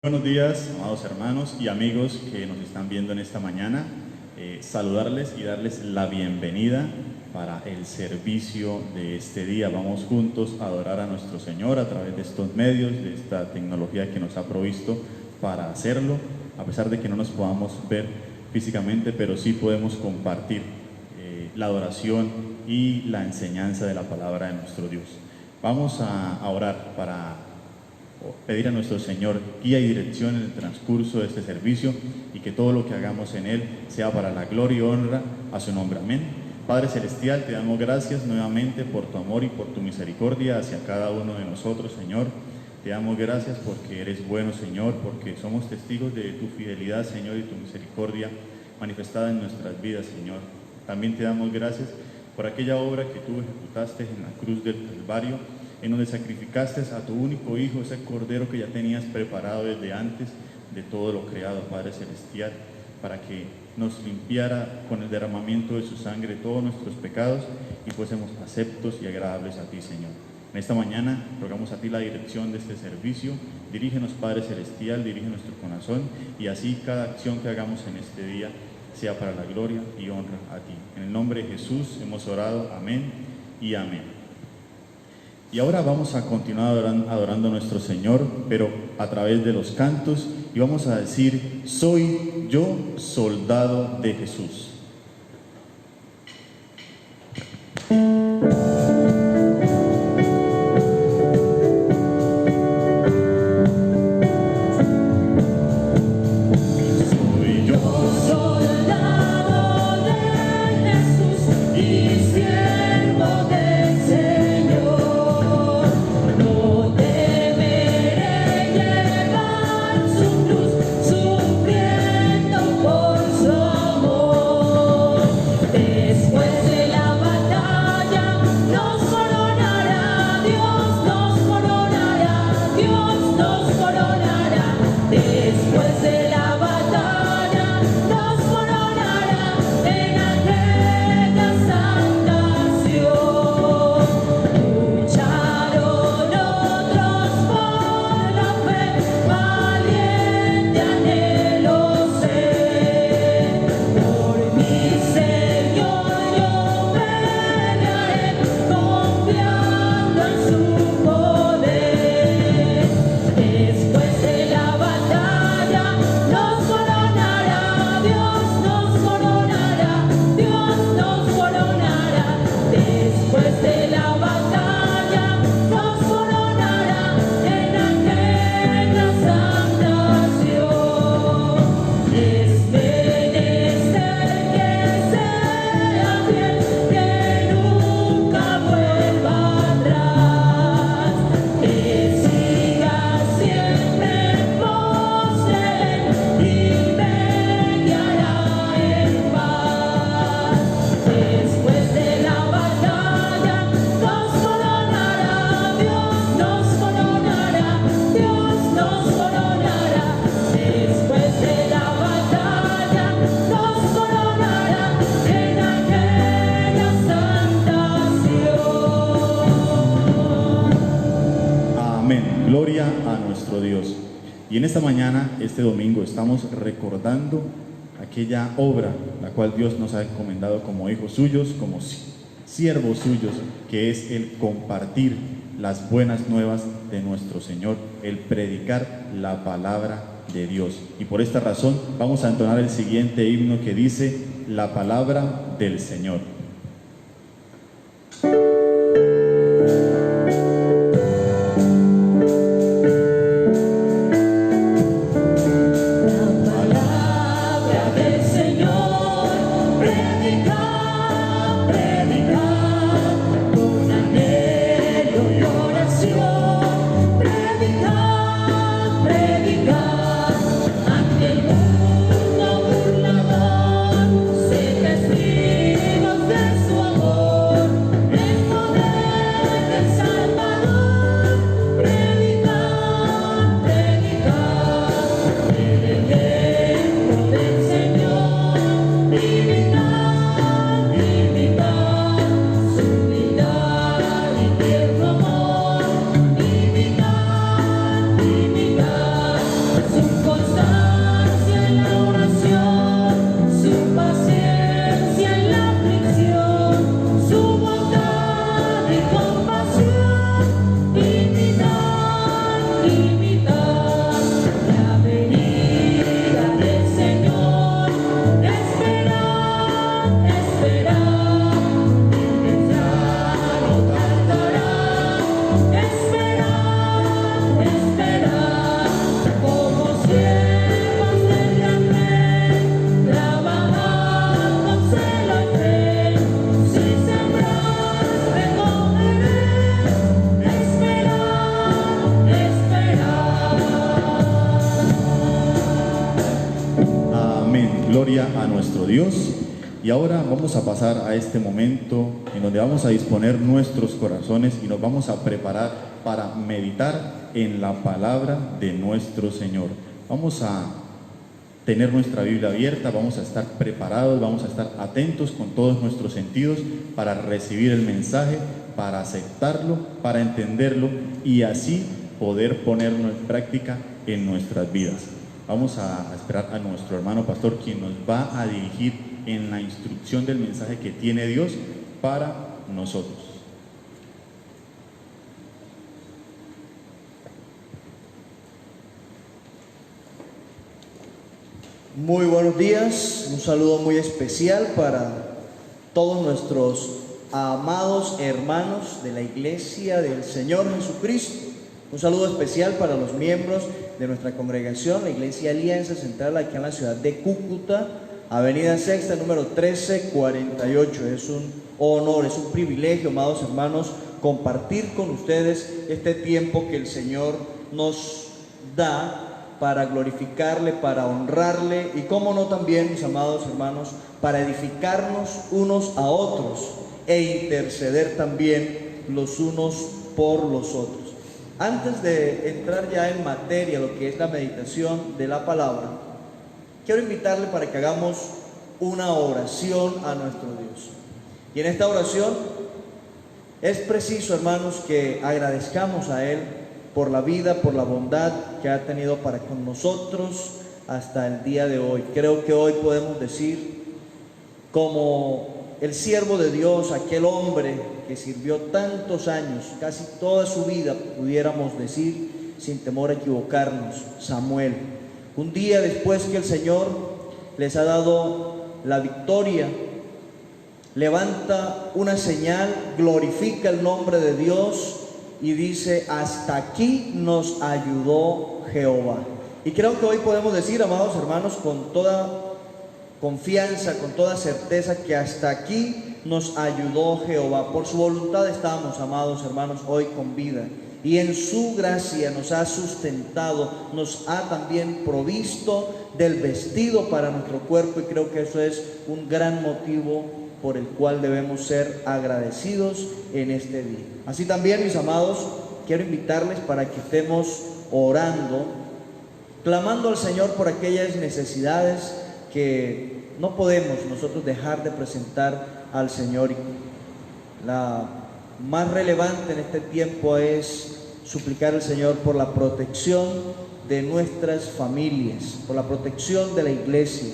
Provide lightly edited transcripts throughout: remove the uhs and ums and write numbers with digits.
Buenos días, amados hermanos y amigos que nos están viendo en esta mañana. Saludarles y darles la bienvenida para el servicio de este día. Vamos juntos a adorar a nuestro Señor a través de estos medios, de esta tecnología que nos ha provisto para hacerlo, a pesar de que no nos podamos ver físicamente, pero sí podemos compartir la adoración y la enseñanza de la palabra de nuestro Dios. Vamos a orar para pedir a nuestro Señor guía y dirección en el transcurso de este servicio y que todo lo que hagamos en Él sea para la gloria y honra a su nombre. Amén. Padre Celestial, te damos gracias nuevamente por tu amor y por tu misericordia hacia cada uno de nosotros, Señor. Te damos gracias porque eres bueno, Señor, porque somos testigos de tu fidelidad, Señor, y tu misericordia manifestada en nuestras vidas, Señor. También te damos gracias por aquella obra que tú ejecutaste en la cruz del Calvario, en donde sacrificaste a tu único Hijo, ese Cordero que ya tenías preparado desde antes de todo lo creado, Padre Celestial, para que nos limpiara con el derramamiento de su sangre todos nuestros pecados y fuésemos aceptos y agradables a ti, Señor. En esta mañana rogamos a ti la dirección de este servicio. Dirígenos, Padre Celestial, dirige nuestro corazón y así cada acción que hagamos en este día sea para la gloria y honra a ti. En el nombre de Jesús hemos orado, amén y amén. Y ahora vamos a continuar adorando a nuestro Señor, pero a través de los cantos, y vamos a decir: soy yo soldado de Jesús. Gloria a nuestro Dios. Y en esta mañana, este domingo, estamos recordando aquella obra la cual Dios nos ha encomendado como hijos suyos, como siervos suyos, que es el compartir las buenas nuevas de nuestro Señor, el predicar la palabra de Dios. Y por esta razón vamos a entonar el siguiente himno que dice: la palabra del Señor. Ante el mundo burlador, sé testigo de gloria a nuestro Dios. Y ahora vamos a pasar a este momento en donde vamos a disponer nuestros corazones y nos vamos a preparar para meditar en la palabra de nuestro Señor. Vamos a tener nuestra Biblia abierta, vamos a estar preparados, vamos a estar atentos con todos nuestros sentidos para recibir el mensaje, para aceptarlo, para entenderlo y así poder ponerlo en práctica en nuestras vidas. Vamos a esperar a nuestro hermano pastor, quien nos va a dirigir en la instrucción del mensaje que tiene Dios para nosotros. Muy buenos días, un saludo muy especial para todos nuestros amados hermanos de la Iglesia del Señor Jesucristo. Un saludo especial para los miembros de nuestra congregación, la Iglesia Alianza Central, aquí en la ciudad de Cúcuta, Avenida Sexta, número 1348. Es un honor, es un privilegio, amados hermanos, compartir con ustedes este tiempo que el Señor nos da para glorificarle, para honrarle y, cómo no, también, mis amados hermanos, para edificarnos unos a otros e interceder también los unos por los otros. Antes de entrar ya en materia, lo que es la meditación de la palabra, quiero invitarle para que hagamos una oración a nuestro Dios. Y en esta oración es preciso, hermanos, que agradezcamos a Él por la vida, por la bondad que ha tenido para con nosotros hasta el día de hoy. Creo que hoy podemos decir, como el siervo de Dios, aquel hombre que sirvió tantos años, casi toda su vida, pudiéramos decir, sin temor a equivocarnos, Samuel. Un día después que el Señor les ha dado la victoria, levanta una señal, glorifica el nombre de Dios y dice: hasta aquí nos ayudó Jehová. Y creo que hoy podemos decir, amados hermanos, con toda confianza, con toda certeza, que hasta aquí nos ayudó Jehová. Por su voluntad estamos, amados hermanos, hoy con vida. Y en su gracia nos ha sustentado, nos ha también provisto del vestido para nuestro cuerpo. Y creo que eso es un gran motivo por el cual debemos ser agradecidos en este día. Así también, mis amados, quiero invitarles para que estemos orando, clamando al Señor por aquellas necesidades que no podemos nosotros dejar de presentar al Señor. La más relevante en este tiempo es suplicar al Señor por la protección de nuestras familias, por la protección de la iglesia.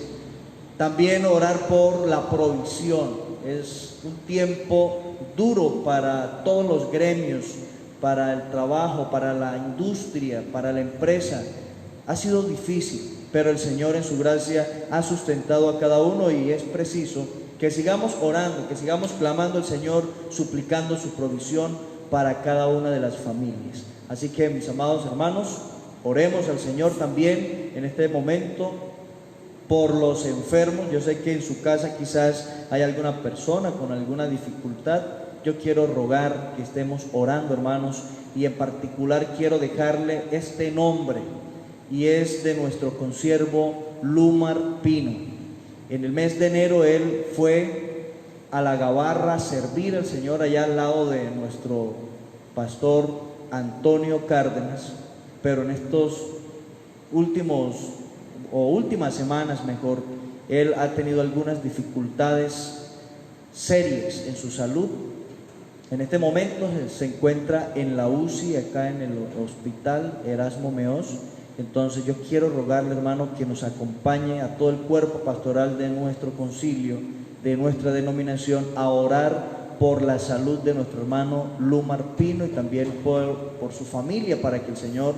También orar por la provisión. Es un tiempo duro para todos los gremios, para el trabajo, para la industria, para la empresa. Ha sido difícil, pero el Señor en su gracia ha sustentado a cada uno, y es preciso que sigamos orando, que sigamos clamando al Señor, suplicando su provisión para cada una de las familias. Así que, mis amados hermanos, oremos al Señor también en este momento por los enfermos. Yo sé que en su casa quizás hay alguna persona con alguna dificultad. Yo quiero rogar que estemos orando, hermanos, y en particular quiero dejarle este nombre, y es de nuestro consiervo Lumar Pino. En el mes de enero él fue a la Gabarra a servir al Señor allá al lado de nuestro pastor Antonio Cárdenas, pero en estos últimas semanas, mejor, él ha tenido algunas dificultades serias en su salud. En este momento se encuentra en la UCI, acá en el hospital Erasmo Meós. Entonces yo quiero rogarle, hermano, que nos acompañe a todo el cuerpo pastoral de nuestro concilio, de nuestra denominación, a orar por la salud de nuestro hermano Lumar Pino, y también por su familia, para que el Señor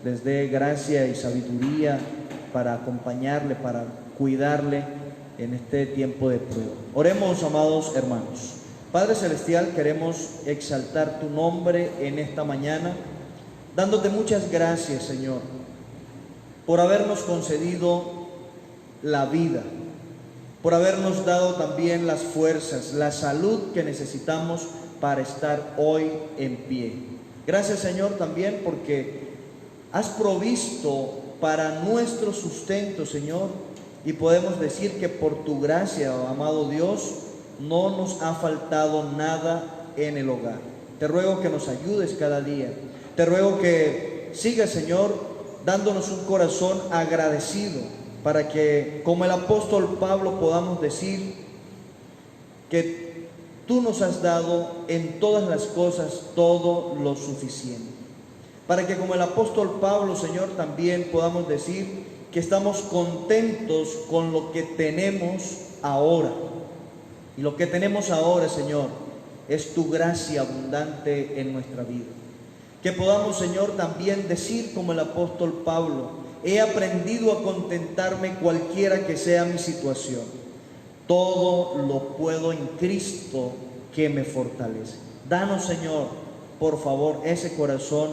les dé gracia y sabiduría para acompañarle, para cuidarle en este tiempo de prueba. Oremos, amados hermanos. Padre Celestial, queremos exaltar tu nombre en esta mañana, dándote muchas gracias, Señor, por habernos concedido la vida, por habernos dado también las fuerzas, la salud que necesitamos para estar hoy en pie. Gracias, Señor, también porque has provisto para nuestro sustento, Señor, y podemos decir que por tu gracia, amado Dios, no nos ha faltado nada en el hogar. Te ruego que nos ayudes cada día. Te ruego que sigas, Señor, dándonos un corazón agradecido para que, como el apóstol Pablo, podamos decir que tú nos has dado en todas las cosas todo lo suficiente. Para que, como el apóstol Pablo, Señor, también podamos decir que estamos contentos con lo que tenemos ahora. Y lo que tenemos ahora, Señor, es tu gracia abundante en nuestra vida. Que podamos, Señor, también decir como el apóstol Pablo: he aprendido a contentarme cualquiera que sea mi situación. Todo lo puedo en Cristo que me fortalece. Danos, Señor, por favor, ese corazón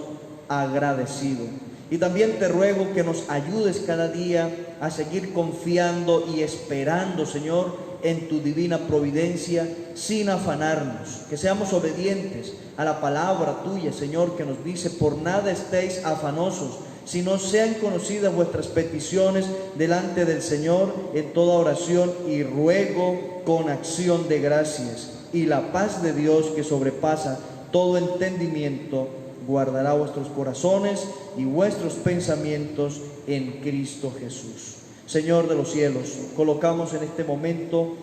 agradecido. Y también te ruego que nos ayudes cada día a seguir confiando y esperando, Señor, en tu divina providencia, sin afanarnos. Que seamos obedientes a la palabra tuya, Señor, que nos dice: por nada estéis afanosos, sino sean conocidas vuestras peticiones delante del Señor en toda oración y ruego con acción de gracias. Y la paz de Dios, que sobrepasa todo entendimiento, guardará vuestros corazones y vuestros pensamientos en Cristo Jesús. Señor de los cielos, colocamos en este momento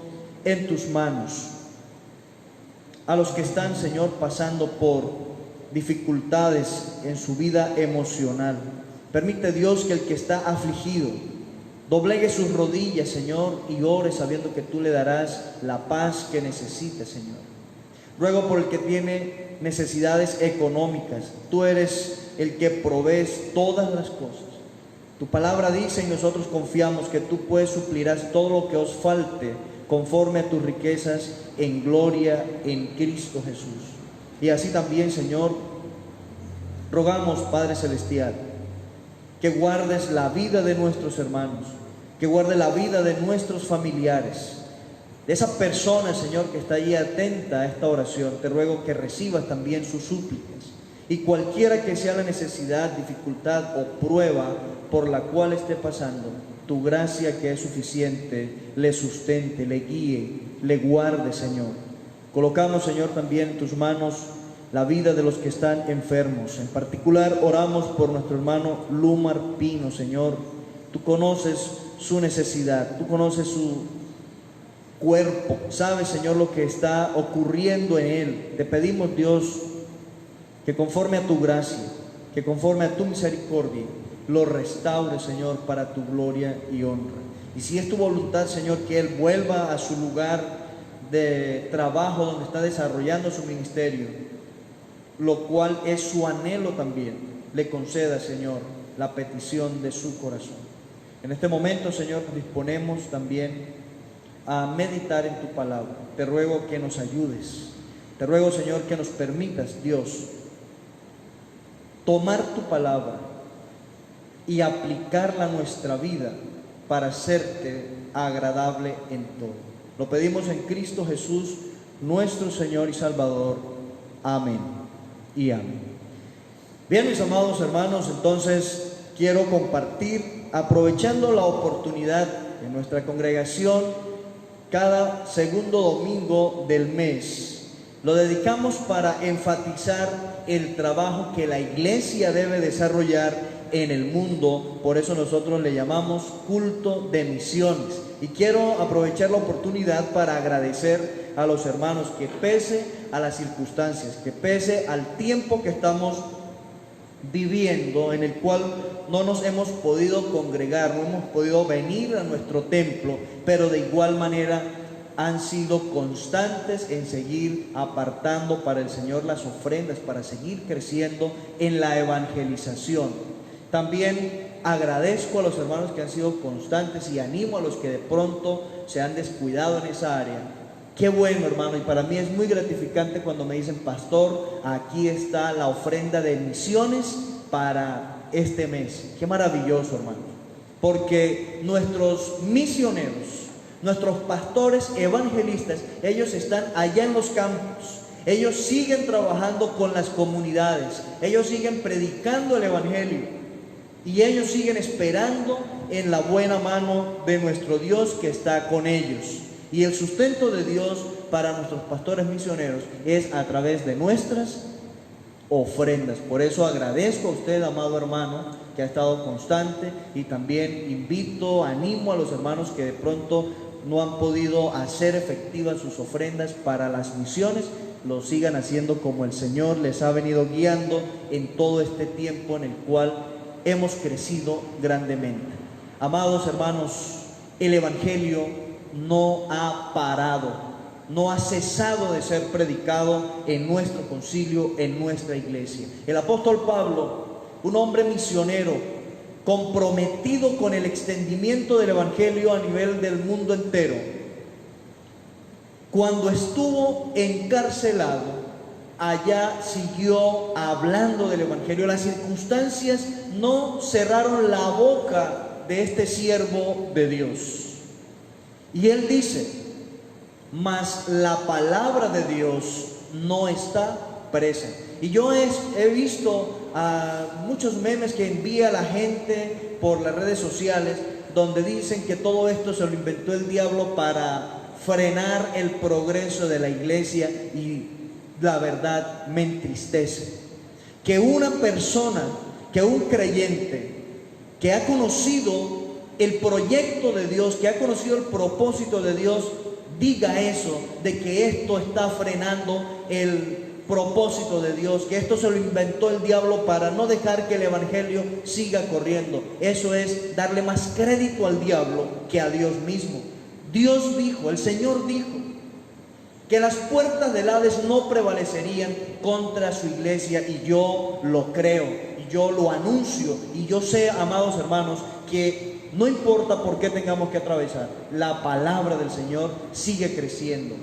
en tus manos a los que están, Señor, pasando por dificultades en su vida emocional. Permite, Dios, que el que está afligido doblegue sus rodillas, Señor, y ore sabiendo que tú le darás la paz que necesita, Señor. Ruego por el que tiene necesidades económicas. Tú eres el que provees todas las cosas. Tu palabra dice, y nosotros confiamos, que tú puedes suplirás todo lo que os falte conforme a tus riquezas en gloria en Cristo Jesús. Y así también, Señor, rogamos, Padre Celestial, que guardes la vida de nuestros hermanos, que guarde la vida de nuestros familiares, de esa persona, Señor, que está allí atenta a esta oración. Te ruego que recibas también sus súplicas, y cualquiera que sea la necesidad, dificultad o prueba por la cual esté pasando, tu gracia, que es suficiente, le sustente, le guíe, le guarde, Señor. Colocamos, Señor, también en tus manos la vida de los que están enfermos. En particular, oramos por nuestro hermano Lumar Pino, Señor. Tú conoces su necesidad, tú conoces su cuerpo, sabes, Señor, lo que está ocurriendo en él. Te pedimos, Dios, que conforme a tu gracia, que conforme a tu misericordia, lo restaure, Señor, para tu gloria y honra. Y si es tu voluntad, Señor, que él vuelva a su lugar de trabajo donde está desarrollando su ministerio, lo cual es su anhelo también, le conceda, Señor, la petición de su corazón. En este momento, Señor, nos disponemos también a meditar en tu palabra. Te ruego que nos ayudes. Te ruego, Señor, que nos permitas, Dios, tomar tu palabra y aplicarla a nuestra vida para hacerte agradable en todo. Lo pedimos en Cristo Jesús, nuestro Señor y Salvador. Amén y amén. Bien, mis amados hermanos, entonces quiero compartir, aprovechando la oportunidad en nuestra congregación, cada segundo domingo del mes lo dedicamos para enfatizar el trabajo que la iglesia debe desarrollar en el mundo. Por eso nosotros le llamamos culto de misiones. Y quiero aprovechar la oportunidad para agradecer a los hermanos que, pese a las circunstancias, que pese al tiempo que estamos viviendo, en el cual no nos hemos podido congregar, no hemos podido venir a nuestro templo, pero de igual manera han sido constantes en seguir apartando para el Señor las ofrendas, para seguir creciendo en la evangelización. También agradezco a los hermanos que han sido constantes y animo a los que de pronto se han descuidado en esa área. Qué bueno, hermano, y para mí es muy gratificante cuando me dicen: pastor, aquí está la ofrenda de misiones para este mes. Qué maravilloso, hermano, porque nuestros misioneros, nuestros pastores evangelistas, ellos están allá en los campos. Ellos siguen trabajando con las comunidades, ellos siguen predicando el evangelio. Y ellos siguen esperando en la buena mano de nuestro Dios que está con ellos. Y el sustento de Dios para nuestros pastores misioneros es a través de nuestras ofrendas. Por eso agradezco a usted, amado hermano, que ha estado constante, y también invito, animo a los hermanos que de pronto no han podido hacer efectivas sus ofrendas para las misiones, lo sigan haciendo como el Señor les ha venido guiando en todo este tiempo en el cual hemos crecido grandemente. Amados hermanos, el Evangelio no ha parado, no ha cesado de ser predicado en nuestro concilio, en nuestra iglesia. El apóstol Pablo, un hombre misionero, comprometido con el extendimiento del Evangelio a nivel del mundo entero, cuando estuvo encarcelado, allá siguió hablando del Evangelio. Las circunstancias no cerraron la boca de este siervo de Dios. Y él dice: mas la palabra de Dios no está presa. Y yo he visto muchos memes que envía la gente por las redes sociales, donde dicen que todo esto se lo inventó el diablo para frenar el progreso de la iglesia, y la verdad me entristece que una persona, que un creyente que ha conocido el proyecto de Dios, que ha conocido el propósito de Dios, diga eso, de que esto está frenando el propósito de Dios, que esto se lo inventó el diablo para no dejar que el evangelio siga corriendo. Eso es darle más crédito al diablo que a Dios mismo. Dios dijo, el Señor dijo, que las puertas del Hades no prevalecerían contra su iglesia, y yo lo creo, y yo lo anuncio, y yo sé, amados hermanos, que no importa por qué tengamos que atravesar, la palabra del Señor sigue creciendo,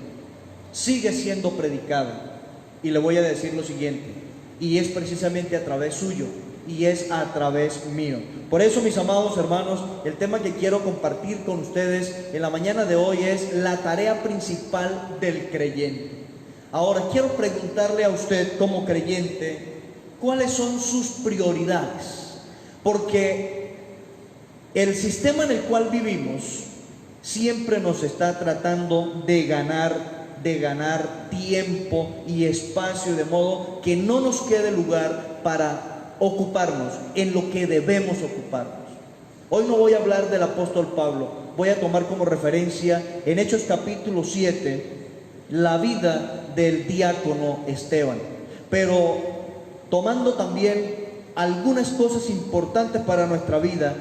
sigue siendo predicada. Y le voy a decir lo siguiente, y es precisamente a través suyo, y es a través mío. Por eso, mis amados hermanos, el tema que quiero compartir con ustedes en la mañana de hoy es la tarea principal del creyente. Ahora, quiero preguntarle a usted como creyente, ¿cuáles son sus prioridades? Porque el sistema en el cual vivimos siempre nos está tratando de ganar tiempo y espacio, de modo que no nos quede lugar para ocuparnos en lo que debemos ocuparnos. Hoy no voy a hablar del apóstol Pablo, voy a tomar como referencia en Hechos capítulo 7 la vida del diácono Esteban, pero tomando también algunas cosas importantes para nuestra vida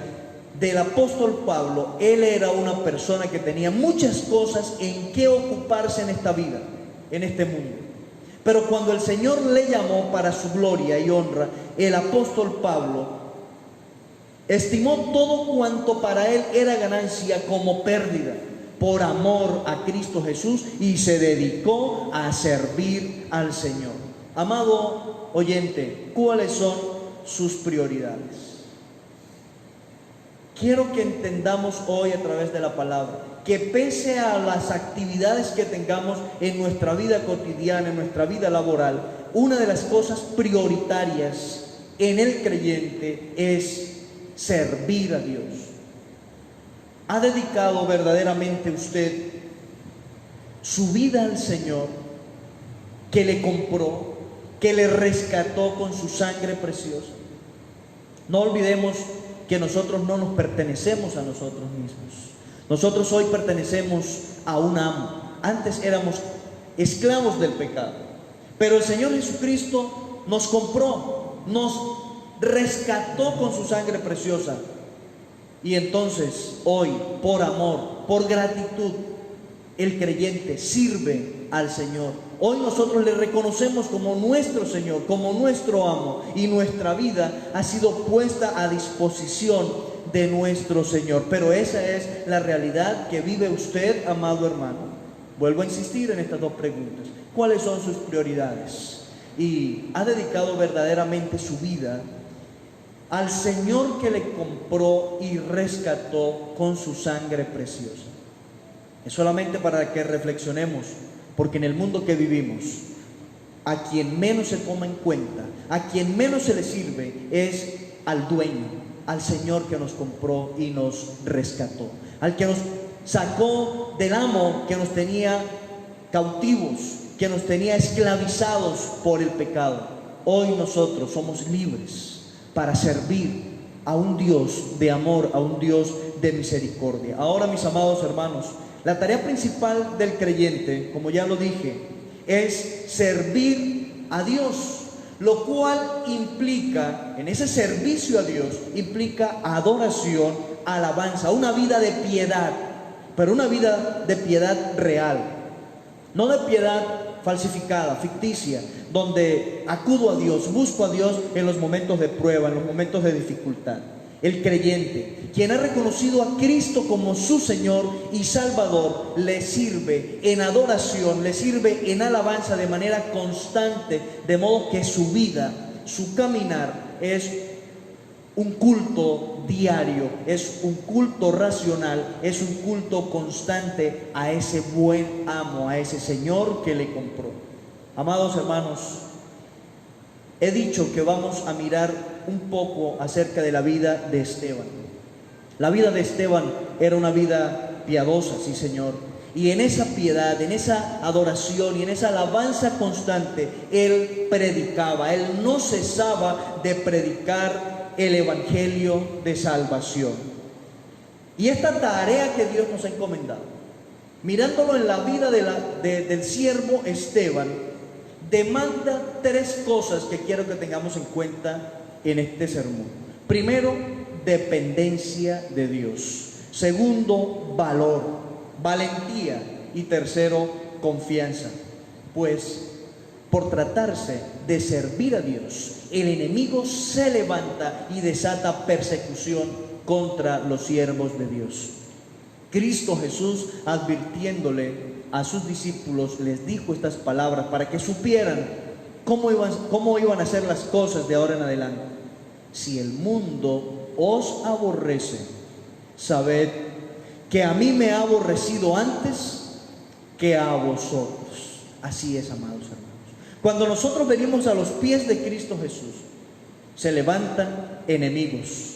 del apóstol Pablo. Él era una persona que tenía muchas cosas en que ocuparse en esta vida, en este mundo. Pero cuando el Señor le llamó para su gloria y honra, el apóstol Pablo estimó todo cuanto para él era ganancia como pérdida, por amor a Cristo Jesús, y se dedicó a servir al Señor. Amado oyente, ¿cuáles son sus prioridades? Quiero que entendamos hoy a través de la palabra que pese a las actividades que tengamos en nuestra vida cotidiana, en nuestra vida laboral, una de las cosas prioritarias en el creyente es servir a Dios. ¿Ha dedicado verdaderamente usted su vida al Señor, que le compró, que le rescató con su sangre preciosa? No olvidemos que nosotros no nos pertenecemos a nosotros mismos. Nosotros hoy pertenecemos a un amo. Antes éramos esclavos del pecado, pero el Señor Jesucristo nos compró, nos rescató con su sangre preciosa. Y entonces hoy, por amor, por gratitud, el creyente sirve al Señor. Hoy nosotros le reconocemos como nuestro Señor, como nuestro amo, y nuestra vida ha sido puesta a disposición de nuestro Señor. Pero esa es la realidad que vive usted, amado hermano. Vuelvo a insistir en estas dos preguntas. ¿Cuáles son sus prioridades? ¿Y ha dedicado verdaderamente su vida al Señor que le compró y rescató con su sangre preciosa? Es solamente para que reflexionemos, porque en el mundo que vivimos, a quien menos se toma en cuenta, a quien menos se le sirve, es al dueño, al Señor que nos compró y nos rescató, al que nos sacó del amo que nos tenía cautivos, que nos tenía esclavizados por el pecado. Hoy nosotros somos libres para servir a un Dios de amor, a un Dios de misericordia. Ahora, mis amados hermanos, la tarea principal del creyente, como ya lo dije, es servir a Dios, lo cual implica, en ese servicio a Dios, implica adoración, alabanza, una vida de piedad, pero una vida de piedad real, no de piedad falsificada, ficticia, donde acudo a Dios, busco a Dios en los momentos de prueba, en los momentos de dificultad. El creyente, quien ha reconocido a Cristo como su Señor y Salvador, le sirve en adoración, le sirve en alabanza de manera constante, de modo que su vida, su caminar es un culto diario, es un culto racional, es un culto constante a ese buen amo, a ese Señor que le compró. Amados hermanos, he dicho que vamos a mirar un poco acerca de la vida de Esteban. La vida de Esteban era una vida piadosa, sí Señor, y en esa piedad, en esa adoración y en esa alabanza constante, él predicaba, él no cesaba de predicar el evangelio de salvación. Y esta tarea que Dios nos ha encomendado, mirándolo en la vida del siervo Esteban, demanda tres cosas que quiero que tengamos en cuenta en este sermón. Primero, dependencia de Dios. Segundo, valor, valentía. Y tercero, confianza. Pues por tratarse de servir a Dios, el enemigo se levanta y desata persecución contra los siervos de Dios. Cristo Jesús, advirtiéndole a sus discípulos, les dijo estas palabras para que supieran cómo iban a ser las cosas de ahora en adelante. Si el mundo os aborrece, sabed que a mí me ha aborrecido antes que a vosotros. Así es, amados hermanos. Cuando nosotros venimos a los pies de Cristo Jesús, se levantan enemigos.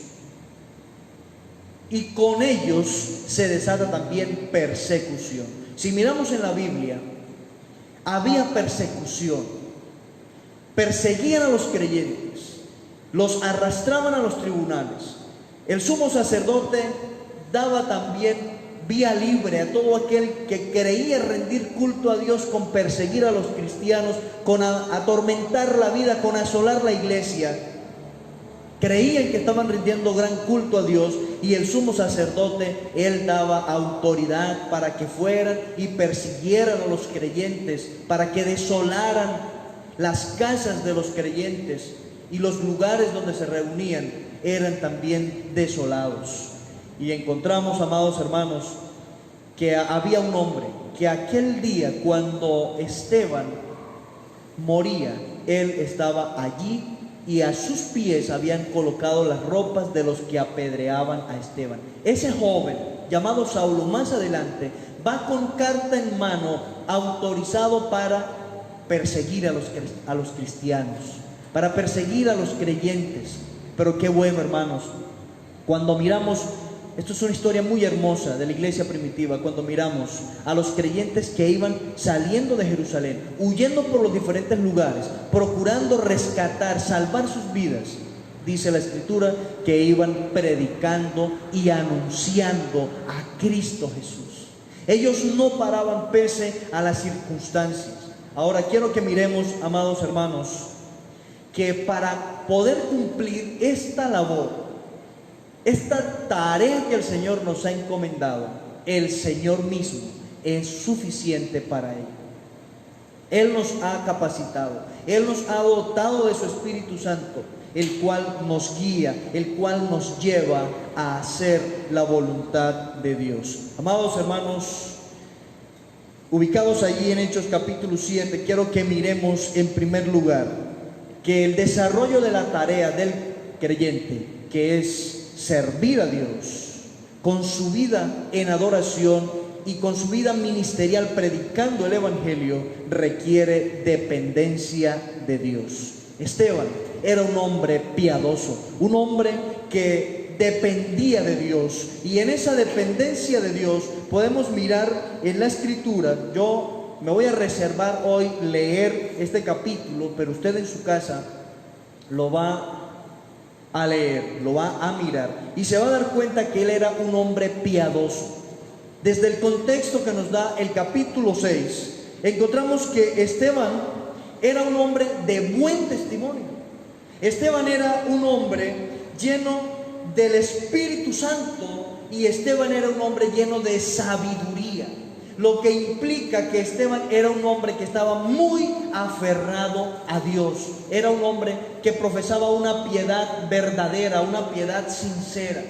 Y con ellos se desata también persecución. Si miramos en la Biblia, había persecución. Perseguían a los creyentes, los arrastraban a los tribunales. El sumo sacerdote daba también vía libre a todo aquel que creía rendir culto a Dios con perseguir a los cristianos, con atormentar la vida, con asolar la iglesia. Creían que estaban rindiendo gran culto a Dios, y el sumo sacerdote, él daba autoridad para que fueran y persiguieran a los creyentes, para que desolaran las casas de los creyentes, y los lugares donde se reunían eran también desolados. Y encontramos, amados hermanos, que había un hombre que aquel día, cuando Esteban moría, él estaba allí, y a sus pies habían colocado las ropas de los que apedreaban a Esteban. Ese joven, llamado Saulo, más adelante, va con carta en mano, autorizado para perseguir a los cristianos, para perseguir a los creyentes. Pero qué bueno, hermanos, cuando miramos, esto es una historia muy hermosa de la iglesia primitiva, cuando miramos a los creyentes que iban saliendo de Jerusalén, huyendo por los diferentes lugares, procurando rescatar, salvar sus vidas. Dice la Escritura que iban predicando y anunciando a Cristo Jesús. Ellos no paraban pese a las circunstancias. Ahora quiero que miremos, amados hermanos, que para poder cumplir esta labor, esta tarea que el Señor nos ha encomendado, el Señor mismo es suficiente para ello. Él nos ha capacitado, Él nos ha dotado de su Espíritu Santo, el cual nos guía, el cual nos lleva a hacer la voluntad de Dios. Amados hermanos, ubicados allí en Hechos capítulo 7, quiero que miremos en primer lugar que el desarrollo de la tarea del creyente, que es servir a Dios con su vida en adoración y con su vida ministerial predicando el evangelio, requiere dependencia de Dios. Esteban era un hombre piadoso, un hombre que dependía de Dios. Y en esa dependencia de Dios podemos mirar en la Escritura. Yo me voy a reservar hoy leer este capítulo, pero usted en su casa lo va a leer, lo va a mirar y se va a dar cuenta que él era un hombre piadoso. Desde el contexto que nos da el capítulo 6, encontramos que Esteban era un hombre de buen testimonio. Esteban era un hombre lleno del Espíritu Santo y Esteban era un hombre lleno de sabiduría, lo que implica que Esteban era un hombre que estaba muy aferrado a Dios. Era un hombre que profesaba una piedad verdadera, una piedad sincera.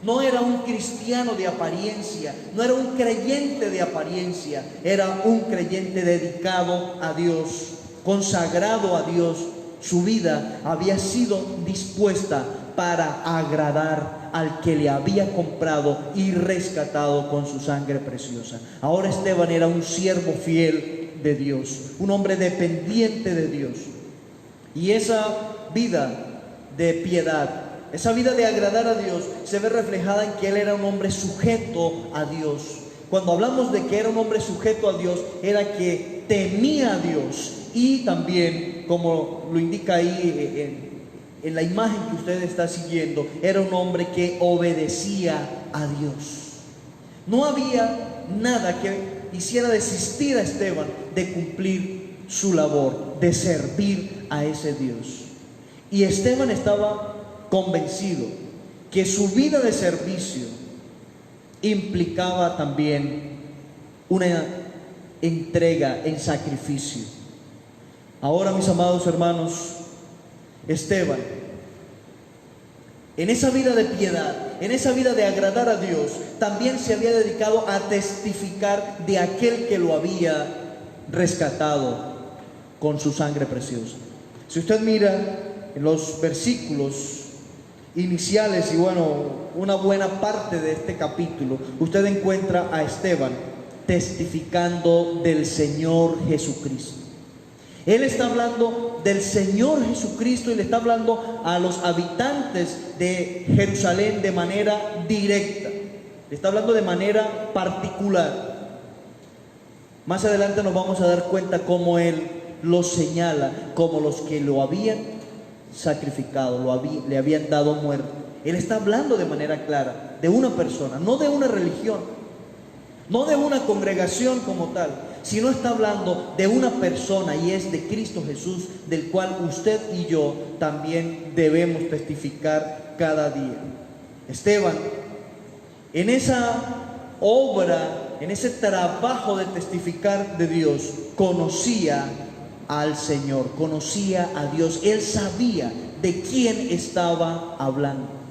No era un cristiano de apariencia, no era un creyente de apariencia, era un creyente dedicado a Dios, consagrado a Dios. Su vida había sido dispuesta para agradar al que le había comprado y rescatado con su sangre preciosa. Ahora Esteban era un siervo fiel de Dios, un hombre dependiente de Dios. Y esa vida de piedad, esa vida de agradar a Dios, se ve reflejada en que él era un hombre sujeto a Dios. Cuando hablamos de que era un hombre sujeto a Dios, era que temía a Dios. Y también, como lo indica ahí en la imagen que usted está siguiendo, era un hombre que obedecía a Dios. No había nada que hiciera desistir a Esteban de cumplir su labor, de servir a ese Dios. Y Esteban estaba convencido que su vida de servicio implicaba también una entrega en sacrificio. Ahora, mis amados hermanos, Esteban, en esa vida de piedad, en esa vida de agradar a Dios, también se había dedicado a testificar de aquel que lo había rescatado con su sangre preciosa. Si usted mira en los versículos iniciales y una buena parte de este capítulo, usted encuentra a Esteban testificando del Señor Jesucristo. Él está hablando del Señor Jesucristo y le está hablando a los habitantes de Jerusalén de manera directa. Le está hablando de manera particular. Más adelante nos vamos a dar cuenta cómo él los señala como los que lo habían sacrificado, le habían dado muerte. Él está hablando de manera clara de una persona, no de una religión, no de una congregación como tal, sino está hablando de una persona, y es de Cristo Jesús, del cual usted y yo también debemos testificar cada día. Esteban, en esa obra, en ese trabajo de testificar de Dios, conocía al Señor, conocía a Dios. Él sabía de quién estaba hablando.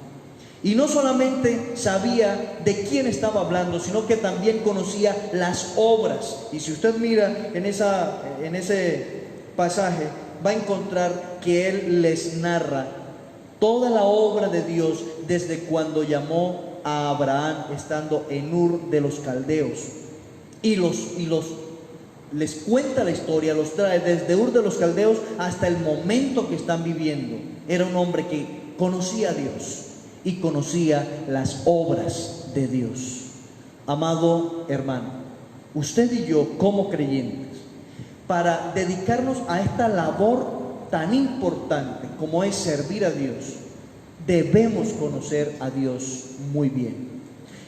Y no solamente sabía de quién estaba hablando, sino que también conocía las obras. Y si usted mira en ese pasaje, va a encontrar que él les narra toda la obra de Dios desde cuando llamó a Abraham estando en Ur de los Caldeos. Y les cuenta la historia, los trae desde Ur de los Caldeos hasta el momento que están viviendo. Era un hombre que conocía a Dios y conocía las obras de Dios. Amado hermano, usted y yo como creyentes, para dedicarnos a esta labor tan importante como es servir a Dios, debemos conocer a Dios muy bien.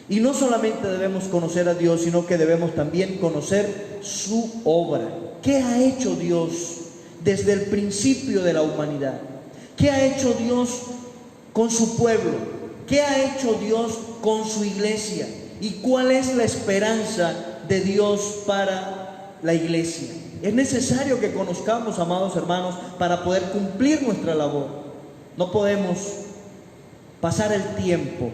Y no solamente debemos conocer a Dios, sino que debemos también conocer su obra. ¿Qué ha hecho Dios desde el principio de la humanidad? ¿Qué ha hecho Dios con su pueblo? ¿Qué ha hecho Dios con su iglesia? ¿Y cuál es la esperanza de Dios para la iglesia? Es necesario que conozcamos, amados hermanos, para poder cumplir nuestra labor. No podemos pasar el tiempo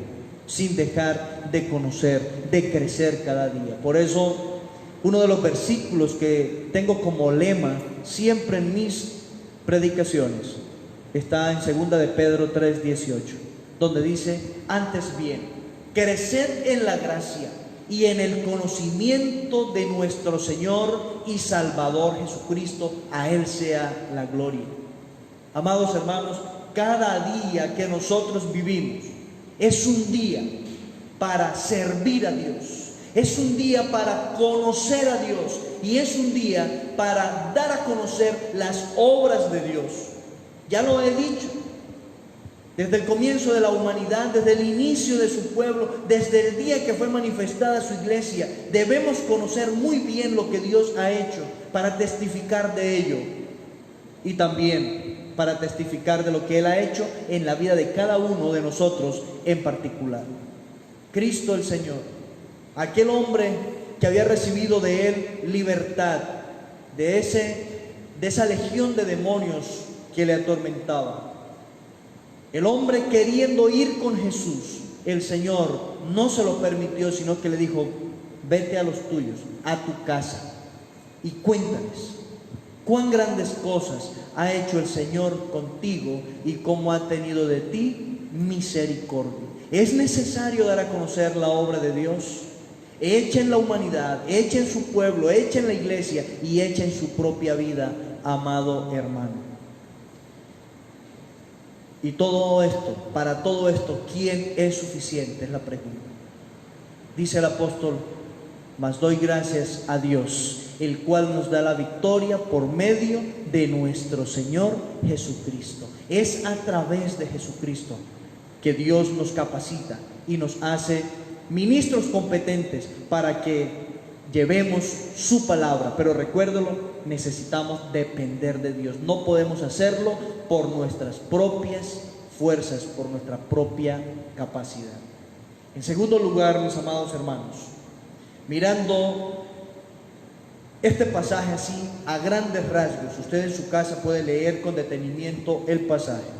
sin dejar de conocer, de crecer cada día. Por eso, uno de los versículos que tengo como lema siempre en mis predicaciones está en 2 de Pedro 3:18, donde dice: antes bien, creced en la gracia y en el conocimiento de nuestro Señor y Salvador Jesucristo, a Él sea la gloria. Amados hermanos, cada día que nosotros vivimos Es un día para servir a Dios. Es un día para conocer a Dios. Y es un día para dar a conocer las obras de Dios. Ya lo he dicho. Desde el comienzo de la humanidad, desde el inicio de su pueblo, desde el día que fue manifestada su iglesia, debemos conocer muy bien lo que Dios ha hecho para testificar de ello. Y también para testificar de lo que Él ha hecho en la vida de cada uno de nosotros en particular. Cristo el Señor, aquel hombre que había recibido de Él libertad, de esa legión de demonios que le atormentaba. El hombre queriendo ir con Jesús, el Señor no se lo permitió, sino que le dijo: vete a los tuyos, a tu casa, y cuéntales cuán grandes cosas ha hecho el Señor contigo y cómo ha tenido de ti misericordia. Es necesario dar a conocer la obra de Dios, hecha en la humanidad, hecha en su pueblo, hecha en la iglesia y hecha en su propia vida, amado hermano. Y todo esto, para todo esto, ¿quién es suficiente? Es la pregunta. Dice el apóstol: mas doy gracias a Dios, el cual nos da la victoria por medio de nuestro Señor Jesucristo. Es a través de Jesucristo que Dios nos capacita y nos hace ministros competentes para que llevemos su palabra. Pero recuérdelo, necesitamos depender de Dios. No podemos hacerlo por nuestras propias fuerzas, por nuestra propia capacidad. En segundo lugar, mis amados hermanos, mirando este pasaje así a grandes rasgos, usted en su casa puede leer con detenimiento el pasaje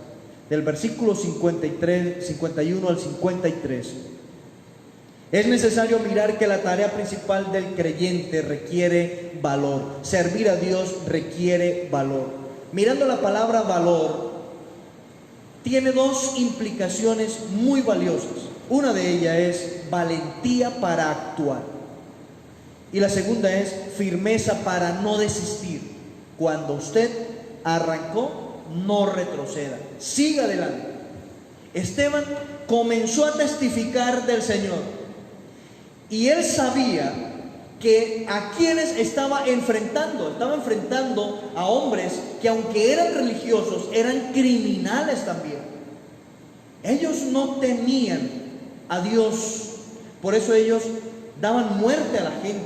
del versículo 51 al 53. Es necesario mirar que la tarea principal del creyente requiere valor. Servir a Dios requiere valor. Mirando la palabra valor, tiene dos implicaciones muy valiosas. Una de ellas es valentía para actuar. Y la segunda es firmeza para no desistir. Cuando usted arrancó, no retroceda. Siga adelante. Esteban comenzó a testificar del Señor. Y él sabía que a quienes estaba enfrentando a hombres que, aunque eran religiosos, eran criminales también. Ellos no temían a Dios, por eso ellos daban muerte a la gente,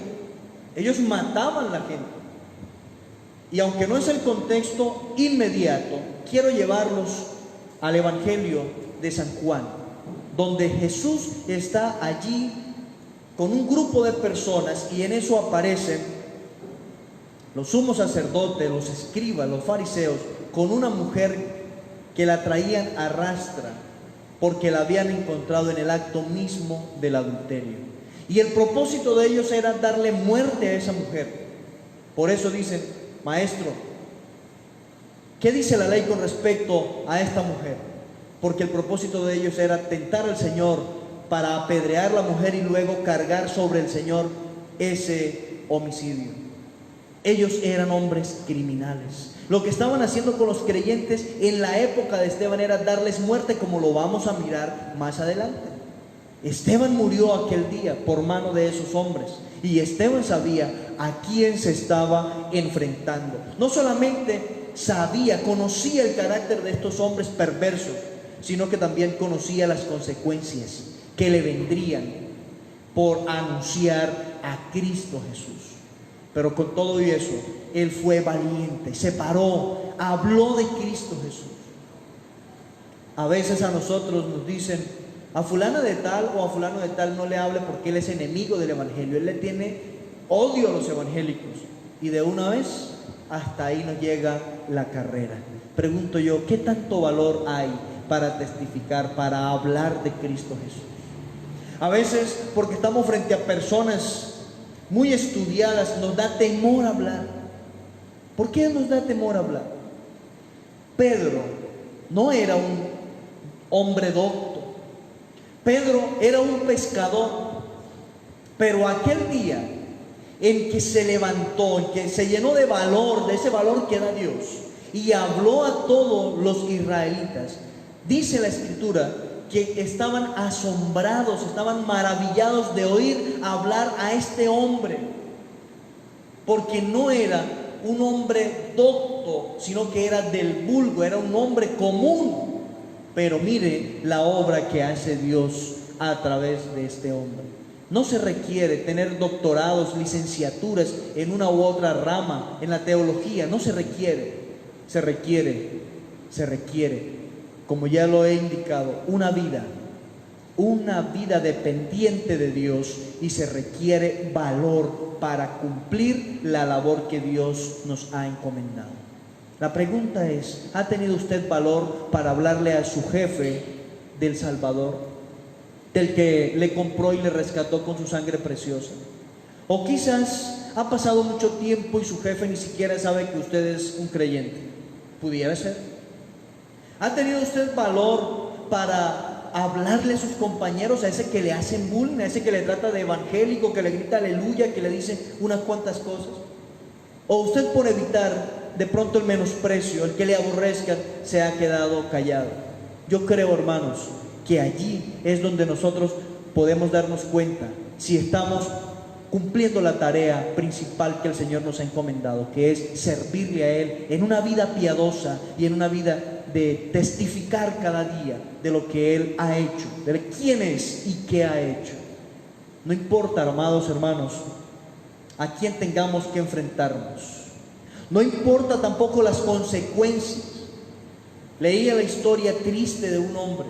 ellos mataban a la gente. Y aunque no es el contexto inmediato, quiero llevarlos al Evangelio de San Juan, donde Jesús está allí con un grupo de personas, y en eso aparecen los sumos sacerdotes, los escribas, los fariseos, con una mujer que la traían a rastra porque la habían encontrado en el acto mismo del adulterio. Y el propósito de ellos era darle muerte a esa mujer. Por eso dicen: maestro, ¿qué dice la ley con respecto a esta mujer? Porque el propósito de ellos era tentar al Señor para apedrear a la mujer y luego cargar sobre el Señor ese homicidio. Ellos eran hombres criminales. Lo que estaban haciendo con los creyentes en la época de Esteban era darles muerte, como lo vamos a mirar más adelante. Esteban murió aquel día por mano de esos hombres, y Esteban sabía a quién se estaba enfrentando. No solamente sabía, conocía el carácter de estos hombres perversos, sino que también conocía las consecuencias que le vendrían por anunciar a Cristo Jesús. Pero con todo y eso, él fue valiente, se paró, habló de Cristo Jesús. A veces a nosotros nos dicen: a fulana de tal o a fulano de tal no le hable porque él es enemigo del evangelio, él le tiene odio a los evangélicos. Y de una vez hasta ahí nos llega la carrera. Pregunto yo, ¿qué tanto valor hay para testificar, para hablar de Cristo Jesús? A veces, porque estamos frente a personas muy estudiadas, nos da temor hablar. ¿Por qué nos da temor hablar? Pedro no era un hombre docto. Pedro era un pescador. Pero aquel día en que se levantó, en que se llenó de valor, de ese valor que da Dios, y habló a todos los israelitas, dice la Escritura que estaban asombrados, estaban maravillados de oír hablar a este hombre, porque no era un hombre docto, sino que era del vulgo, era un hombre común. Pero mire la obra que hace Dios a través de este hombre. No se requiere tener doctorados, licenciaturas en una u otra rama, en la teología, no se requiere. Se requiere, como ya lo he indicado, una vida dependiente de Dios, y se requiere valor para cumplir la labor que Dios nos ha encomendado. La pregunta es, ¿ha tenido usted valor para hablarle a su jefe del Salvador, del que le compró y le rescató con su sangre preciosa? O quizás ha pasado mucho tiempo y su jefe ni siquiera sabe que usted es un creyente. Pudiera ser. ¿Ha tenido usted valor para hablarle a sus compañeros, a ese que le hacen bullying, a ese que le trata de evangélico, que le grita aleluya, que le dice unas cuantas cosas? ¿O usted, por evitar de pronto el menosprecio, el que le aborrezca, se ha quedado callado? Yo creo, hermanos, que allí es donde nosotros podemos darnos cuenta si estamos cumpliendo la tarea principal que el Señor nos ha encomendado, que es servirle a Él en una vida piadosa y en una vida de testificar cada día de lo que Él ha hecho, de quién es y qué ha hecho. No importa, amados hermanos, a quién tengamos que enfrentarnos. No importa tampoco las consecuencias. Leía la historia triste de un hombre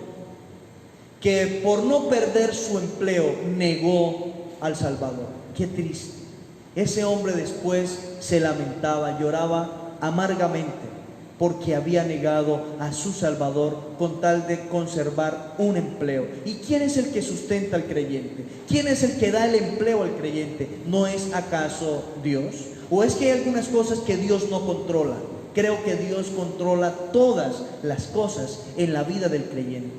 que por no perder su empleo negó al Salvador. Qué triste. Ese hombre después se lamentaba, lloraba amargamente porque había negado a su Salvador con tal de conservar un empleo. ¿Y quién es el que sustenta al creyente? ¿Quién es el que da el empleo al creyente? ¿No es acaso Dios? ¿O es que hay algunas cosas que Dios no controla? Creo que Dios controla todas las cosas en la vida del creyente.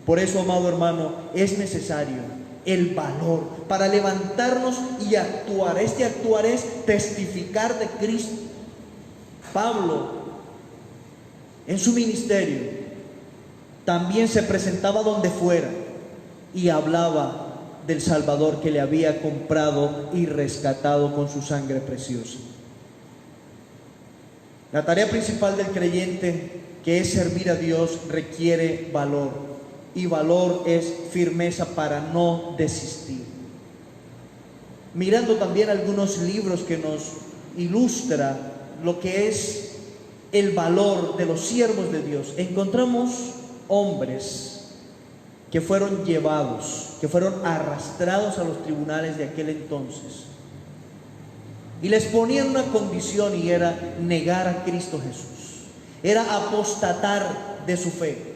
Por eso, amado hermano, es necesario el valor para levantarnos y actuar. Este actuar es testificar de Cristo. Pablo, en su ministerio, también se presentaba donde fuera y hablaba del Salvador que le había comprado y rescatado con su sangre preciosa. La tarea principal del creyente, que es servir a Dios, requiere valor. Y valor es firmeza para no desistir. Mirando también algunos libros que nos ilustra lo que es el valor de los siervos de Dios, encontramos hombres que fueron llevados, que fueron arrastrados a los tribunales de aquel entonces, y les ponían una condición, y era negar a Cristo Jesús, era apostatar de su fe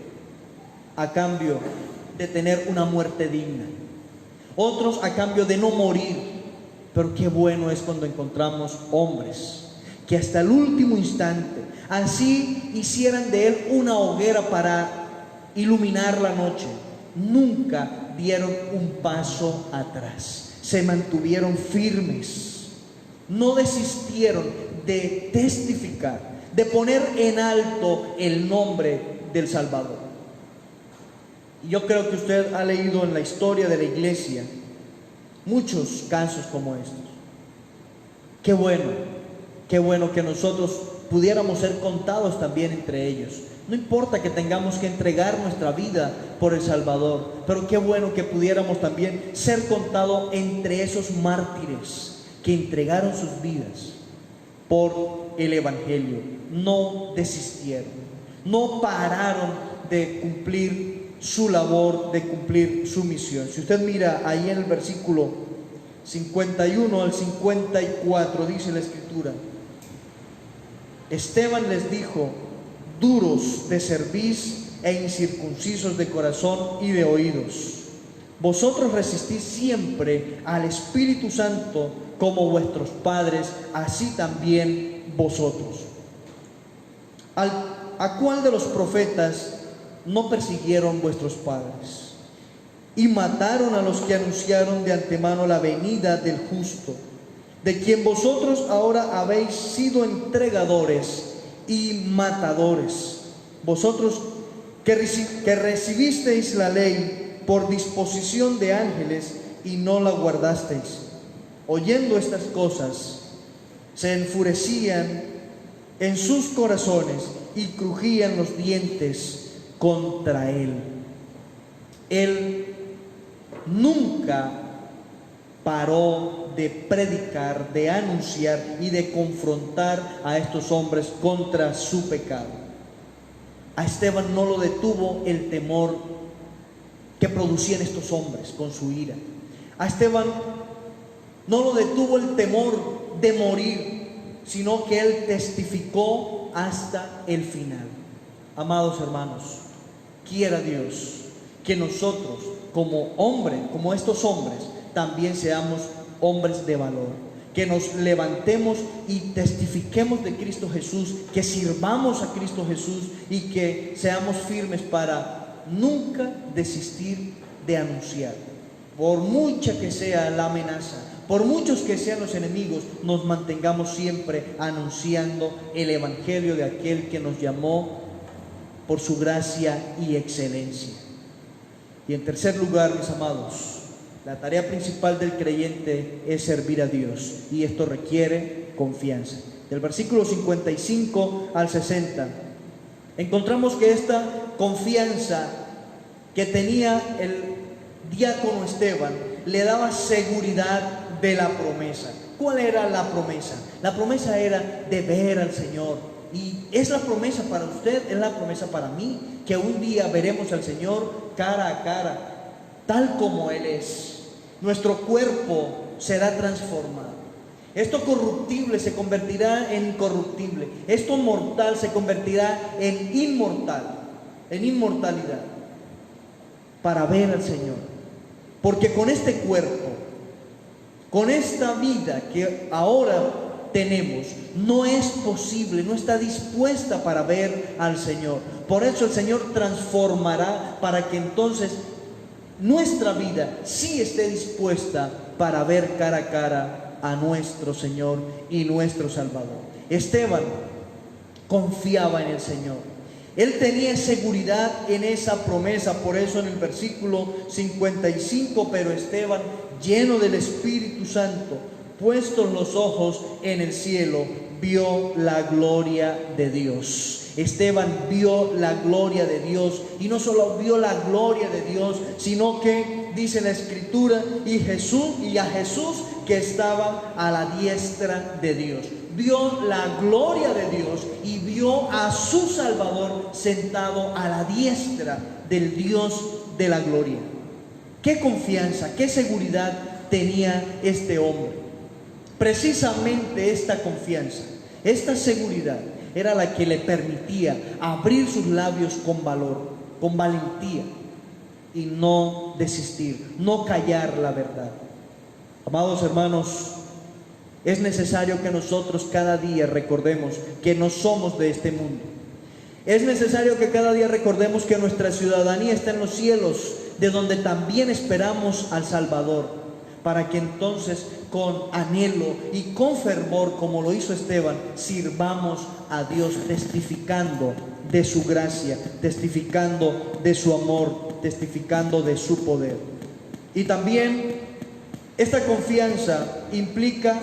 a cambio de tener una muerte digna. Otros a cambio de no morir. Pero qué bueno es cuando encontramos hombres que hasta el último instante, así hicieran de él una hoguera para iluminar la noche, nunca dieron un paso atrás. Se mantuvieron firmes, no desistieron de testificar, de poner en alto el nombre del Salvador. Y yo creo que usted ha leído en la historia de la iglesia muchos casos como estos. Qué bueno que nosotros pudiéramos ser contados también entre ellos. No importa que tengamos que entregar nuestra vida por el Salvador, pero qué bueno que pudiéramos también ser contados entre esos mártires que entregaron sus vidas por el Evangelio. No desistieron, no pararon de cumplir su labor, de cumplir su misión. Si usted mira ahí en el versículo 51 al 54, dice la Escritura: Esteban les dijo: duros de cerviz e incircuncisos de corazón y de oídos, vosotros resistís siempre al Espíritu Santo como vuestros padres, así también vosotros. ¿A cuál de los profetas no persiguieron vuestros padres y mataron a los que anunciaron de antemano la venida del justo, de quien vosotros ahora habéis sido entregadores y matadores? Vosotros que recibisteis la ley por disposición de ángeles y no la guardasteis. Oyendo estas cosas, se enfurecían en sus corazones y crujían los dientes contra él. Él nunca paró de predicar, de anunciar y de confrontar a estos hombres contra su pecado. A Esteban no lo detuvo el temor que producían estos hombres con su ira. A Esteban no lo detuvo el temor de morir, sino que él testificó hasta el final. Amados hermanos, quiera Dios que nosotros como hombres, como estos hombres, también seamos hombres de valor, que nos levantemos y testifiquemos de Cristo Jesús, que sirvamos a Cristo Jesús y que seamos firmes para nunca desistir de anunciar. Por mucha que sea la amenaza, por muchos que sean los enemigos, nos mantengamos siempre anunciando el evangelio de aquel que nos llamó por su gracia y excelencia. Y en tercer lugar, mis amados, la tarea principal del creyente es servir a Dios, y esto requiere confianza. Del versículo 55 al 60 encontramos que esta confianza que tenía el diácono Esteban le daba seguridad de la promesa. ¿Cuál era la promesa? La promesa era de ver al Señor, y es la promesa para usted, es la promesa para mí, que un día veremos al Señor cara a cara, tal como Él es. Nuestro cuerpo será transformado. Esto corruptible se convertirá en incorruptible. Esto mortal se convertirá en inmortal, en inmortalidad, para ver al Señor. Porque con este cuerpo, con esta vida que ahora tenemos, no es posible, no está dispuesta para ver al Señor. Por eso el Señor transformará para que entonces nuestra vida sí esté dispuesta para ver cara a cara a nuestro Señor y nuestro Salvador. Esteban confiaba en el Señor. Él tenía seguridad en esa promesa. Por eso en el versículo 55, pero Esteban, lleno del Espíritu Santo, puestos los ojos en el cielo, vio la gloria de Dios. Esteban vio la gloria de Dios, y no solo vio la gloria de Dios, sino que dice la Escritura, y a Jesús que estaba a la diestra de Dios. Vio la gloria de Dios y vio a su Salvador sentado a la diestra del Dios de la gloria. Qué confianza, qué seguridad tenía este hombre. Precisamente esta confianza, esta seguridad era la que le permitía abrir sus labios con valor, con valentía, y no desistir, no callar la verdad. Amados hermanos, es necesario que nosotros cada día recordemos que no somos de este mundo. Es necesario que cada día recordemos que nuestra ciudadanía está en los cielos, de donde también esperamos al Salvador, para que entonces con anhelo y con fervor, como lo hizo Esteban, sirvamos a Dios, testificando de su gracia, testificando de su amor, testificando de su poder. Y también esta confianza implica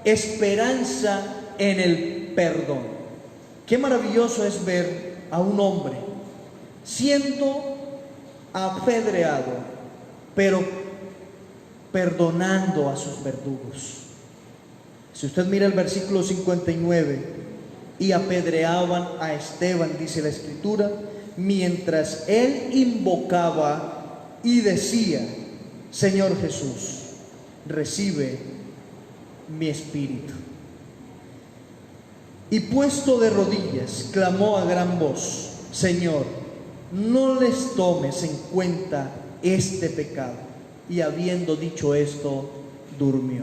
esperanza en el perdón. Qué maravilloso es ver a un hombre siendo apedreado, pero perdonando a sus verdugos. Si usted mira el versículo 59, y apedreaban a Esteban, dice la Escritura, mientras él invocaba y decía: Señor Jesús, recibe mi espíritu. Y puesto de rodillas, clamó a gran voz: Señor, no les tomes en cuenta este pecado. Y habiendo dicho esto, durmió.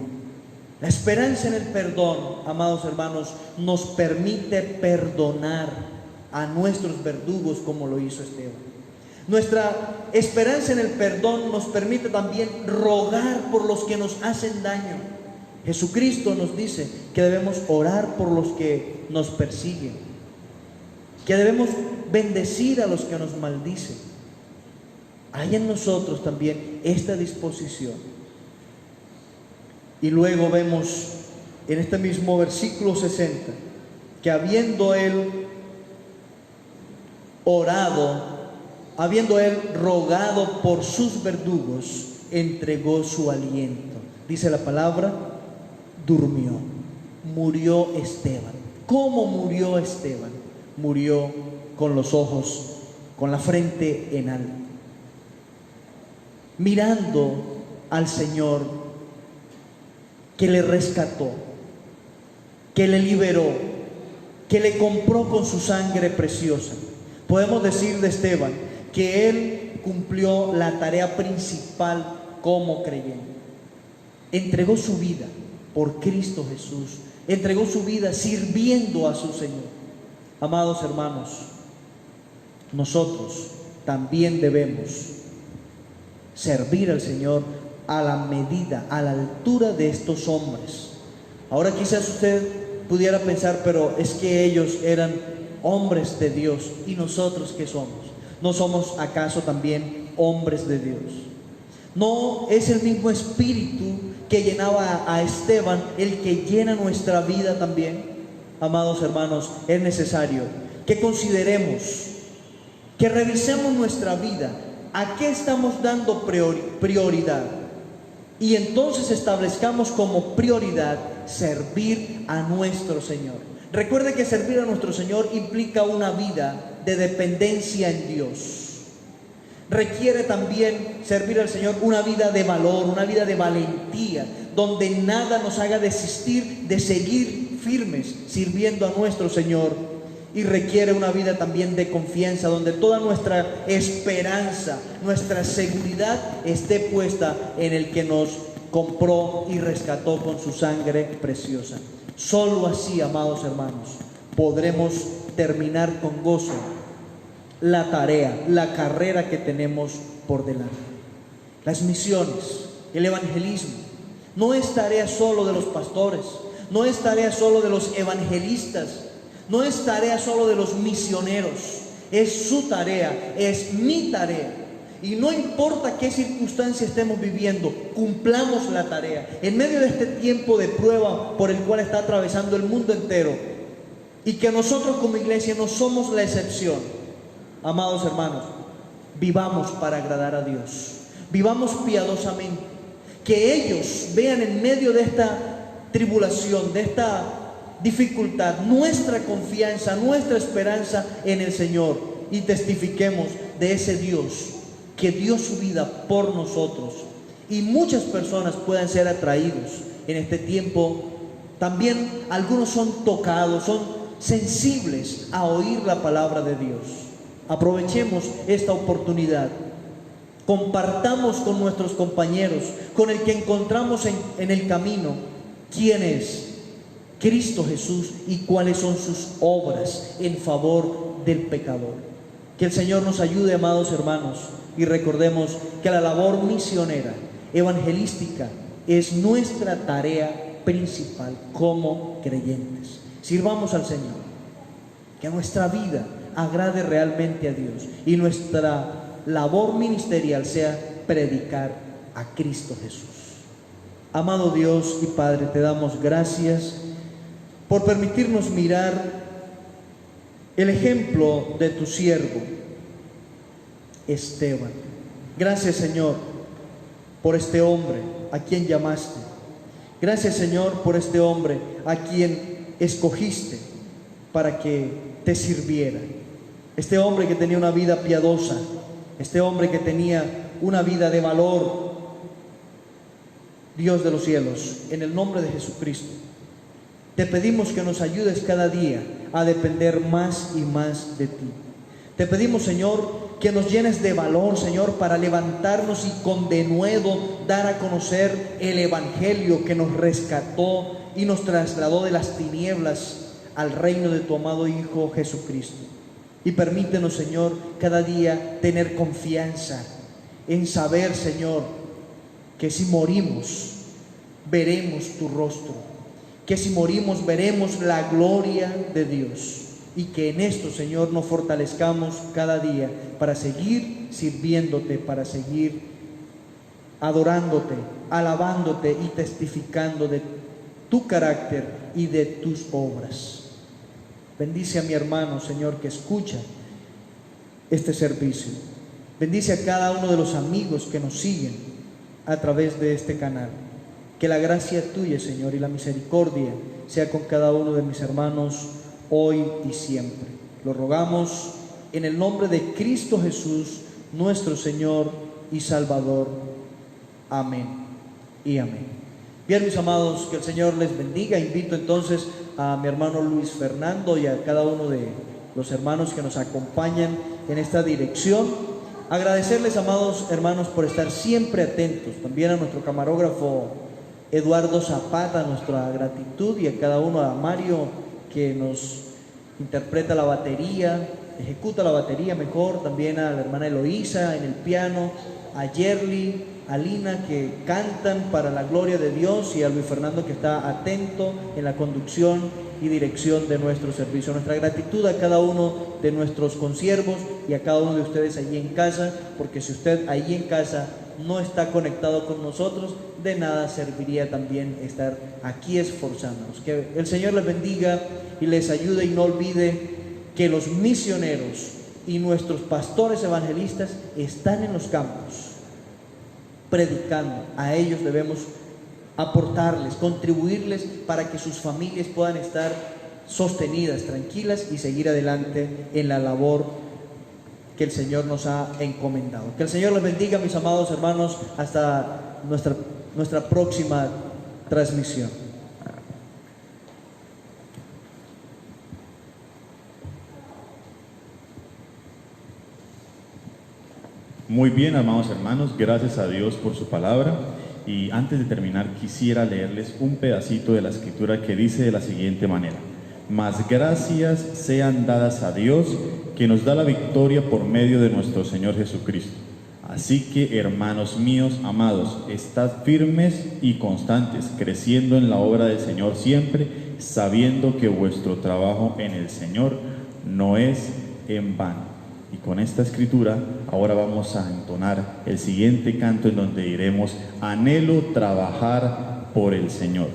La esperanza en el perdón, amados hermanos, nos permite perdonar a nuestros verdugos como lo hizo Esteban. Nuestra esperanza en el perdón nos permite también rogar por los que nos hacen daño. Jesucristo nos dice que debemos orar por los que nos persiguen, que debemos bendecir a los que nos maldicen. Hay en nosotros también esta disposición. Y luego vemos en este mismo versículo 60 que habiendo él orado, habiendo él rogado por sus verdugos, entregó su aliento. Dice la palabra, durmió, murió Esteban. ¿Cómo murió Esteban? Murió con los ojos, con la frente en alto, mirando al Señor que le rescató, que le liberó, que le compró con su sangre preciosa. Podemos decir de Esteban que él cumplió la tarea principal como creyente. Entregó su vida por Cristo Jesús, entregó su vida sirviendo a su Señor. Amados hermanos, nosotros también debemos servir al Señor a la medida, a la altura de estos hombres. Ahora quizás usted pudiera pensar, pero es que ellos eran hombres de Dios, ¿y nosotros qué somos? ¿No somos acaso también hombres de Dios? ¿No es el mismo espíritu que llenaba a Esteban el que llena nuestra vida también? Amados hermanos, es necesario que consideremos, que revisemos nuestra vida, a qué estamos dando prioridad, y entonces establezcamos como prioridad servir a nuestro Señor. Recuerde que servir a nuestro Señor implica una vida de dependencia en Dios. Requiere también servir al Señor una vida de valor, una vida de valentía, donde nada nos haga desistir de seguir firmes sirviendo a nuestro Señor. Y requiere una vida también de confianza, donde toda nuestra esperanza, nuestra seguridad esté puesta en el que nos compró y rescató con su sangre preciosa. Solo así, amados hermanos, podremos terminar con gozo la tarea, la carrera que tenemos por delante. Las misiones, el evangelismo, no es tarea solo de los pastores, no es tarea solo de los evangelistas, no es tarea solo de los misioneros, es su tarea, es mi tarea. Y no importa qué circunstancia estemos viviendo, cumplamos la tarea. En medio de este tiempo de prueba por el cual está atravesando el mundo entero, y que nosotros como iglesia no somos la excepción, amados hermanos, vivamos para agradar a Dios, vivamos piadosamente, que ellos vean en medio de esta tribulación, de esta dificultad, nuestra confianza, nuestra esperanza en el Señor, y testifiquemos de ese Dios que dio su vida por nosotros, y muchas personas puedan ser atraídos en este tiempo. También algunos son tocados, son sensibles a oír la palabra de Dios. Aprovechemos esta oportunidad, compartamos con nuestros compañeros, con el que encontramos en el camino, quién es Cristo Jesús y cuáles son sus obras en favor del pecador. Que el Señor nos ayude, amados hermanos, y recordemos que la labor misionera, evangelística, es nuestra tarea principal como creyentes. Sirvamos al Señor, que nuestra vida agrade realmente a Dios y nuestra labor ministerial sea predicar a Cristo Jesús. Amado Dios y Padre, te damos gracias por permitirnos mirar el ejemplo de tu siervo Esteban. Gracias, Señor, por este hombre a quien llamaste. Gracias, Señor, por este hombre a quien escogiste para que te sirviera. Este hombre que tenía una vida piadosa, este hombre que tenía una vida de valor. Dios de los cielos, en el nombre de Jesucristo, te pedimos que nos ayudes cada día a depender más y más de ti. Te pedimos, Señor, que nos llenes de valor, Señor, para levantarnos y con denuedo dar a conocer el Evangelio que nos rescató y nos trasladó de las tinieblas al reino de tu amado Hijo Jesucristo. Y permítenos, Señor, cada día tener confianza en saber, Señor, que si morimos, veremos tu rostro, que si morimos, veremos la gloria de Dios. y que en esto, Señor, nos fortalezcamos cada día para seguir sirviéndote, para seguir adorándote, alabándote y testificando de tu carácter y de tus obras. Bendice a mi hermano, Señor, que escucha este servicio. Bendice a cada uno de los amigos que nos siguen a través de este canal. Que la gracia tuya, Señor, y la misericordia sea con cada uno de mis hermanos hoy y siempre. Lo rogamos en el nombre de Cristo Jesús, nuestro Señor y Salvador. Amén y amén. Bien, mis amados, que el Señor les bendiga. Invito entonces a mi hermano Luis Fernando y a cada uno de los hermanos que nos acompañan en esta dirección. Agradecerles, amados hermanos, por estar siempre atentos. También a nuestro camarógrafo Eduardo Zapata, nuestra gratitud, y a cada uno, a Mario, que nos interpreta la batería, ejecuta la batería mejor, también a la hermana Eloísa en el piano, a Yerly, a Lina, que cantan para la gloria de Dios, y a Luis Fernando, que está atento en la conducción y dirección de nuestro servicio. Nuestra gratitud a cada uno de nuestros consiervos y a cada uno de ustedes allí en casa, porque si usted allí en casa no está conectado con nosotros, de nada serviría también estar aquí esforzándonos. Que el Señor les bendiga y les ayude, y no olvide que los misioneros y nuestros pastores evangelistas están en los campos predicando. A ellos debemos aportarles, contribuirles para que sus familias puedan estar sostenidas, tranquilas, y seguir adelante en la labor que el Señor nos ha encomendado. Que el Señor les bendiga, mis amados hermanos, hasta nuestra próxima transmisión. Muy bien, amados hermanos, gracias a Dios por su palabra. Y antes de terminar, quisiera leerles un pedacito de la escritura que dice de la siguiente manera: mas gracias sean dadas a Dios, que nos da la victoria por medio de nuestro Señor Jesucristo. Así que, hermanos míos amados, estad firmes y constantes, creciendo en la obra del Señor siempre, sabiendo que vuestro trabajo en el Señor no es en vano. Y con esta escritura ahora vamos a entonar el siguiente canto, en donde diremos: anhelo trabajar por el Señor.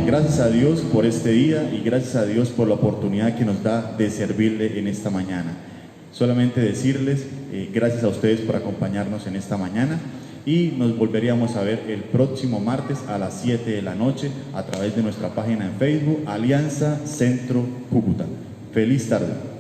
Gracias a Dios por este día, y gracias a Dios por la oportunidad que nos da de servirle en esta mañana. Solamente decirles gracias a ustedes por acompañarnos en esta mañana, y nos volveríamos a ver el próximo martes a las 7 de la noche a través de nuestra página en Facebook, Alianza Centro Cúcuta. Feliz tarde.